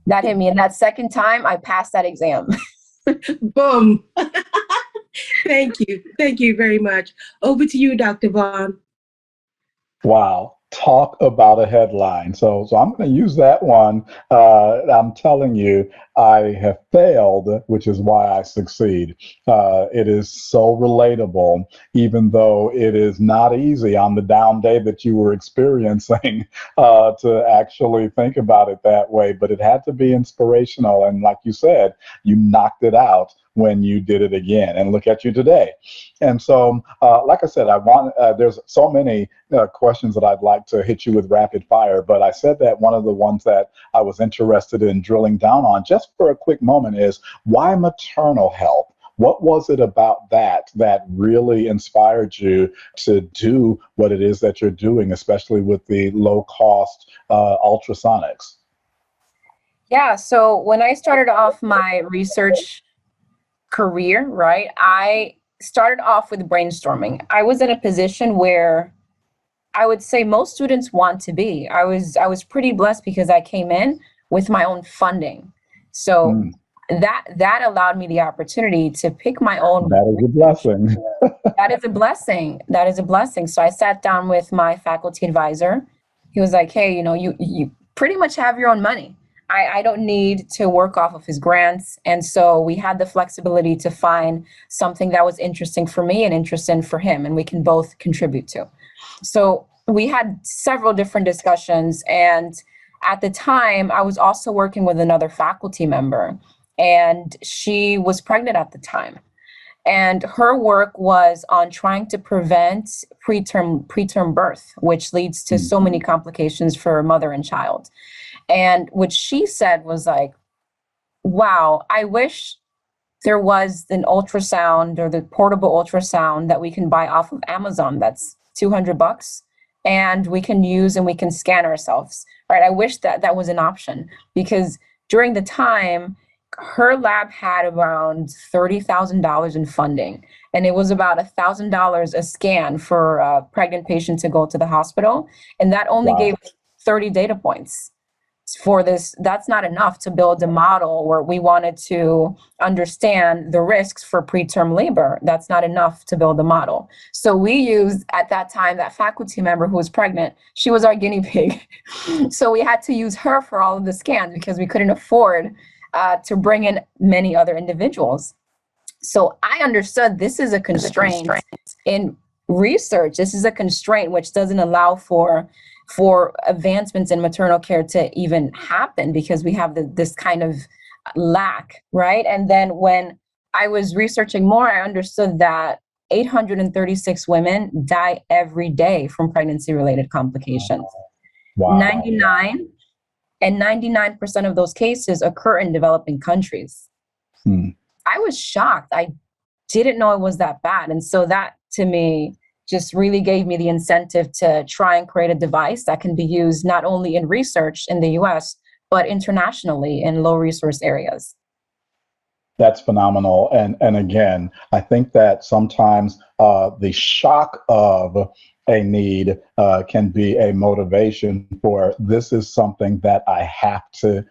That hit me. And that second time, I passed that exam. Boom. Thank you. Thank you very much. Over to you, Dr. Vaughn. Wow. Talk about a headline. So I'm going to use that one. I'm telling you, I have failed, which is why I succeed. It is so relatable, even though it is not easy on the down day that you were experiencing to actually think about it that way. But it had to be inspirational. And like you said, you knocked it out when you did it again. And look at you today. And so, like I said, there's so many questions that I'd like to hit you with rapid fire, but I said that one of the ones that I was interested in drilling down on just for a quick moment is why maternal health? What was it about that really inspired you to do what it is that you're doing, especially with the low cost ultrasonics? Yeah, so when I started off my research career, right, I started off with brainstorming. I was in a position where I would say most students want to be. I was pretty blessed because I came in with my own funding. So that allowed me the opportunity to pick my own. That is a blessing. That is a blessing. That is a blessing. So I sat down with my faculty advisor. He was like, hey, you pretty much have your own money. I don't need to work off of his grants. And so we had the flexibility to find something that was interesting for me and interesting for him, and we can both contribute to. So we had several different discussions. And at the time, I was also working with another faculty member, and she was pregnant at the time. And her work was on trying to prevent preterm birth, which leads to so many complications for mother and child. And what she said was like, wow, I wish there was an ultrasound or the portable ultrasound that we can buy off of Amazon that's $200 and we can use and we can scan ourselves, right? I wish that was an option, because during the time, her lab had around $30,000 in funding, and it was about $1,000 a scan for a pregnant patient to go to the hospital, and that only gave 30 data points for this. That's not enough to build a model where we wanted to understand the risks for preterm labor. That's not enough to build a model. So we used, at that time, that faculty member who was pregnant. She was our guinea pig. So we had to use her for all of the scans because we couldn't afford to bring in many other individuals. So I understood this is a constraint in research. This is a constraint which doesn't allow for advancements in maternal care to even happen, because we have this kind of lack, right? And then when I was researching more, I understood that 836 women die every day from pregnancy-related complications. Wow. 99% of those cases occur in developing countries. I was shocked. I didn't know it was that bad. And so that, to me, just really gave me the incentive to try and create a device that can be used not only in research in the US, but internationally in low resource areas. That's phenomenal. And again, I think that sometimes the shock of a need can be a motivation for, this is something that I have to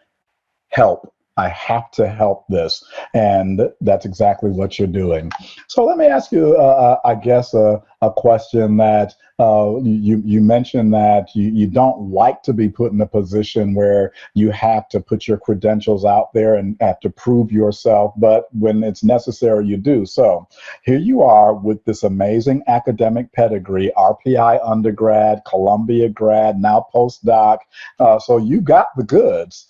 help. I have to help this. And that's exactly what you're doing. So let me ask you, I guess, a question that you mentioned that you don't like to be put in a position where you have to put your credentials out there and have to prove yourself, but when it's necessary, you do. So here you are with this amazing academic pedigree, RPI undergrad, Columbia grad, now postdoc. So you got the goods.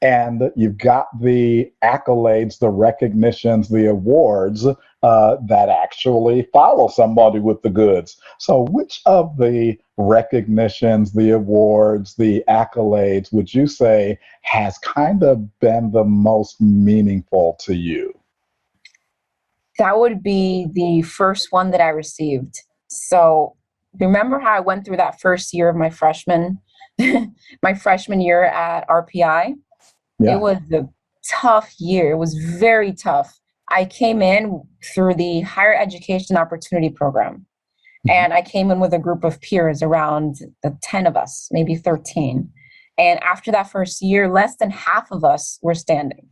And you've got the accolades, the recognitions, the awards that actually follow somebody with the goods. So which of the recognitions, the awards, the accolades would you say has kind of been the most meaningful to you? That would be the first one that I received. So remember how I went through that first year of my freshman year at RPI? Yeah. It was a tough year. It was very tough. I came in through the Higher Education Opportunity Program, and I came in with a group of peers, around 10 of us, maybe 13. And after that first year, less than half of us were standing.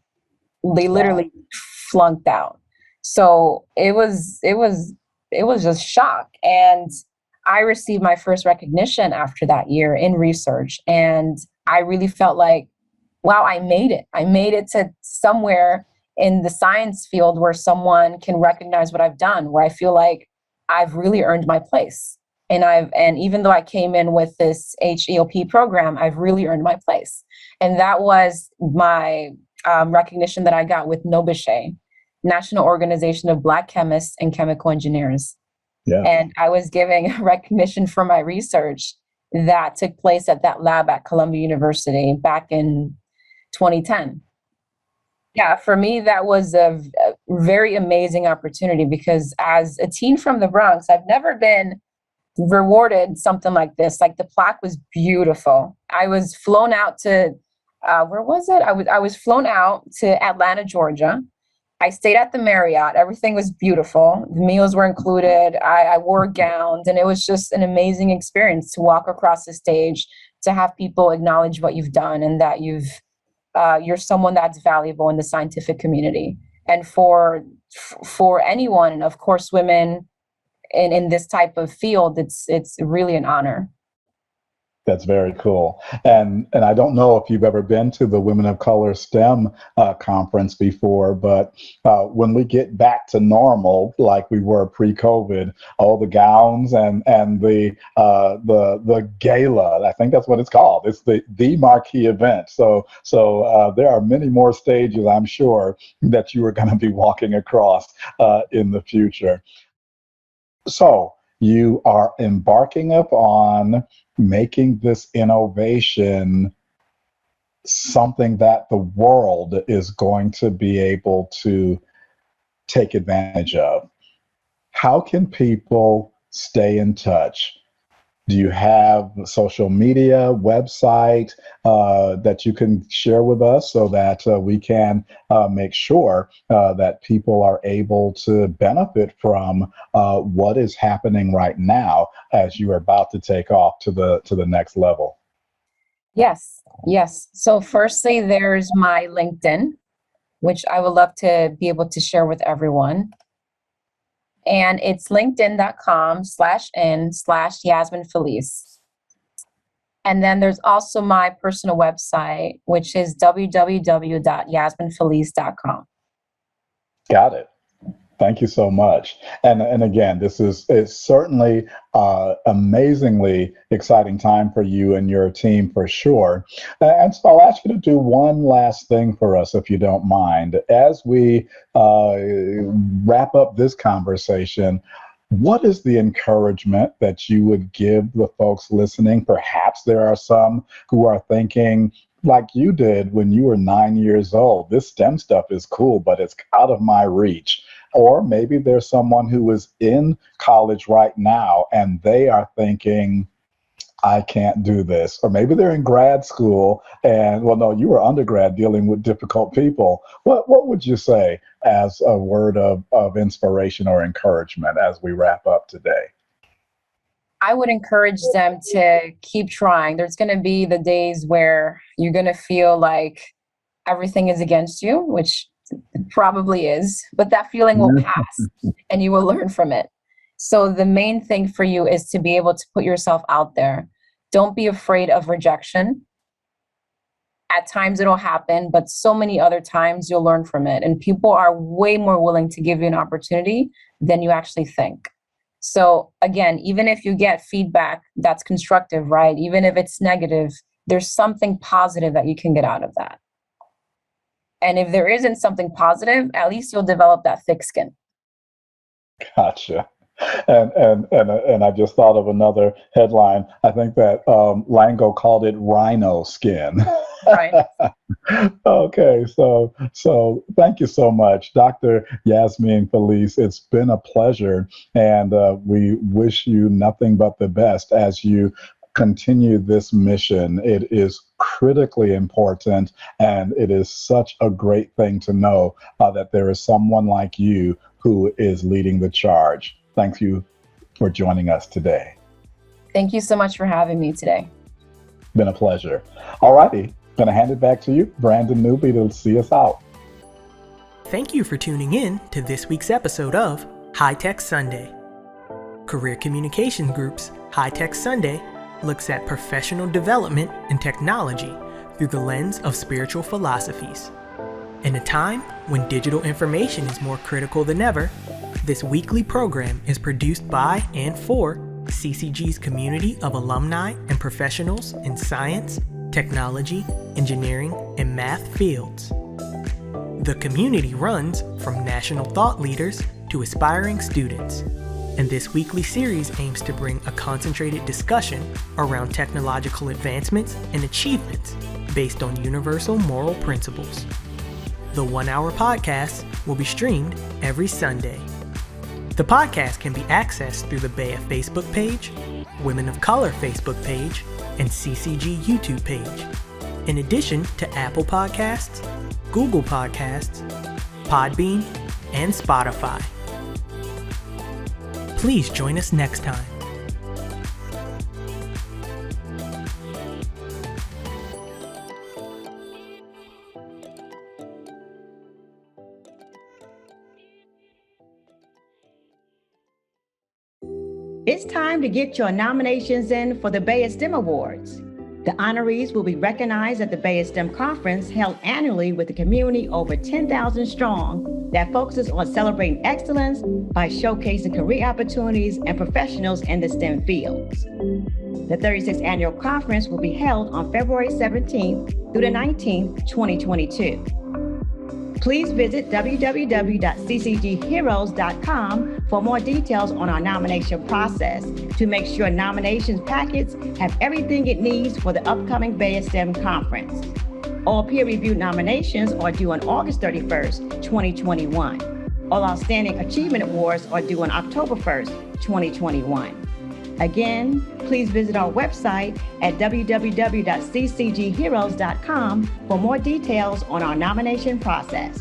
They literally flunked out. So it was just shock. And I received my first recognition after that year in research. And I really felt like, wow, I made it. I made it to somewhere in the science field where someone can recognize what I've done, where I feel like I've really earned my place. And even though I came in with this HELP program, I've really earned my place. And that was my recognition that I got with NOBICHE, National Organization of Black Chemists and Chemical Engineers. Yeah. And I was giving recognition for my research that took place at that lab at Columbia University back in 2010. Yeah, for me, that was a very amazing opportunity because as a teen from the Bronx, I've never been rewarded something like this. Like the plaque was beautiful. I was flown out to, where was it? I was flown out to Atlanta, Georgia. I stayed at the Marriott. Everything was beautiful. The meals were included. I wore gowns, and it was just an amazing experience to walk across the stage, to have people acknowledge what you've done and that you're someone that's valuable in the scientific community. And for anyone, and of course women in this type of field, it's really an honor. That's very cool. And I don't know if you've ever been to the Women of Color STEM conference before, but when we get back to normal, like we were pre-COVID, all the gowns and the gala, I think that's what it's called. It's the marquee event. So there are many more stages, I'm sure, that you are going to be walking across in the future. So you are embarking upon making this innovation something that the world is going to be able to take advantage of. How can people stay in touch? Do you have a social media website that you can share with us so that we can make sure that people are able to benefit from what is happening right now as you are about to take off to the next level? Yes, yes. So firstly, there's my LinkedIn, which I would love to be able to share with everyone. And it's linkedin.com/n/Yazmin Feliz. And then there's also my personal website, which is www.yazminfeliz.com. Got it. Thank you so much. And again, this is certainly amazingly exciting time for you and your team for sure. And so I'll ask you to do one last thing for us, if you don't mind. As we wrap up this conversation, what is the encouragement that you would give the folks listening? Perhaps there are some who are thinking, like you did when you were 9 years old, this STEM stuff is cool, but it's out of my reach. Or maybe there's someone who is in college right now and they are thinking, I can't do this. Or maybe they're in grad school and, well, no, you were undergrad dealing with difficult people. What would you say as a word of inspiration or encouragement as we wrap up today? I would encourage them to keep trying. There's going to be the days where you're going to feel like everything is against you, which probably is, but that feeling will pass and you will learn from it. So the main thing for you is to be able to put yourself out there. Don't be afraid of rejection. At times it'll happen, but so many other times you'll learn from it. And people are way more willing to give you an opportunity than you actually think. So again, even if you get feedback that's constructive, right? Even if it's negative, there's something positive that you can get out of that. And if there isn't something positive, at least you'll develop that thick skin. Gotcha. And I just thought of another headline. I think that Lango called it rhino skin. Right. Okay, so thank you so much, Dr. Yazmin Feliz. It's been a pleasure, and we wish you nothing but the best as you continue this mission. It is critically important, and it is such a great thing to know that there is someone like you who is leading the charge. Thank you for joining us today. Thank you so much for having me today. Been a pleasure. All righty, gonna hand it back to you, Brandon Newby, to see us out. Thank you for tuning in to this week's episode of High Tech Sunday. Career Communications Group's High Tech Sunday looks at professional development and technology through the lens of spiritual philosophies. In a time when digital information is more critical than ever, this weekly program is produced by and for CCG's community of alumni and professionals in science, technology, engineering, and math fields. The community runs from national thought leaders to aspiring students, and this weekly series aims to bring a concentrated discussion around technological advancements and achievements based on universal moral principles. The 1-hour podcast will be streamed every Sunday. The podcast can be accessed through the BEA Facebook page, Women of Color Facebook page, and CCG YouTube page, in addition to Apple Podcasts, Google Podcasts, Podbean, and Spotify. Please join us next time. It's time to get your nominations in for the BEA STEM Awards. The honorees will be recognized at the BEA STEM Conference held annually with a community over 10,000 strong that focuses on celebrating excellence by showcasing career opportunities and professionals in the STEM fields. The 36th annual conference will be held on February 17th through the 19th, 2022. Please visit www.ccgheroes.com for more details on our nomination process to make sure nominations packets have everything it needs for the upcoming BEA STEM Conference. All peer-reviewed nominations are due on August 31st, 2021. All outstanding achievement awards are due on October 1st, 2021. Again, please visit our website at www.ccgheroes.com for more details on our nomination process.